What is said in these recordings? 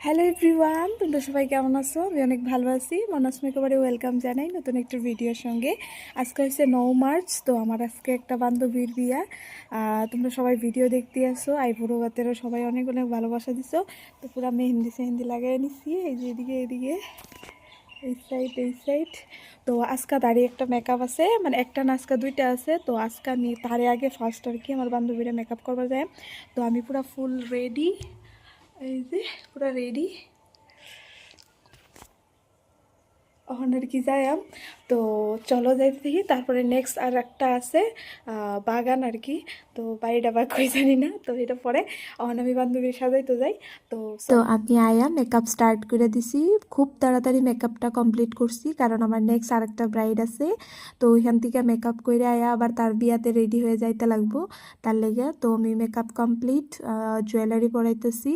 Hello everyone, তোমরা সবাই কেমন আছো? আমি অনেক ভালো আছি। মানস মেকওভারে ওয়েলকাম জানাই নতুন একটা ভিডিওর সঙ্গে। আজকে হচ্ছে 9 মার্চ, তো আমার আজকে একটা বান্ধবীর বিয়া। তোমরা সবাই ভিডিও দেখতে আসো, আইবুড়ো বাতেরও সবাই অনেক অনেক ভালোবাসা দিছো। তো পুরো মেহেন্দি লাগাই নিচ্ছি, এই যে এদিকে এই সাইড। তো আজকে তারই একটা মেকআপ আছে, মানে একটা না আজকে দুইটা আছে। তো আজকে আমি তারে আগে ফার্স্ট আর কি আমার বান্ধবীরা মেকআপ করবা যায়। তো আমি পুরো ফুল রেডি, এই যে পুরো রেডি ওখানে আর কি যাইম। তো চলো যাইতে দেখি। তারপরে নেক্সট আর একটা আছে বাগান আর কি। তো বাড়িটা বা কই জানি না, তো এটা পরে ওখানে আমি বান্ধবীর সাজাইতে যাই। তো আমি আয়া মেকআপ স্টার্ট করে দিছি, খুব তাড়াতাড়ি মেকআপটা কমপ্লিট করছি কারণ আমার নেক্সট আরেকটা ব্রাইড আছে। তো ওইখান থেকে মেকআপ করে আয়া আবার তার বিয়াতে রেডি হয়ে যাইতে লাগবো, তার লেগে। তো আমি মেকআপ কমপ্লিট, জুয়েলারি পরাইতেছি।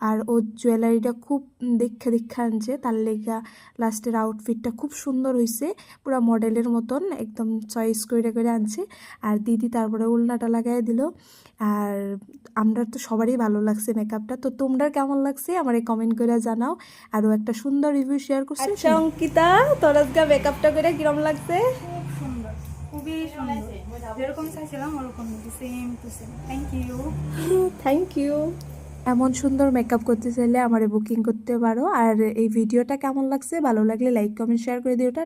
আর ও জুয়েলারিটা খুব দেখা আনছে, তার লেগে লাস্টের আউটফিটটা খুব সুন্দর হয়েছে, পুরো মডেলের মতন একদম চয়েস করে আনছে। আর দিদি তারপরে উলনাটা লাগাই দিল। আর আমরা তো সবারই ভালো লাগছে মেকআপটা। তো তোমরা কেমন লাগছে আমার কমেন্ট করে জানাও। আরও একটা সুন্দর রিভিউ শেয়ার করছি। আচ্ছা অঙ্কিতা, তোর আজকে মেকআপটা করে কিরম লাগছে? খুব সুন্দর, খুবই সুন্দর, যেরকম চাইছিলাম ওরকম same to same. Thank you. Thank you. এমন সুন্দর মেকআপ করতে চাইলে আমারে বুকিং করতে পারো। আর এই ভিডিওটা কেমন লাগছে, ভালো লাগলে লাইক কমেন্ট শেয়ার করে দিও।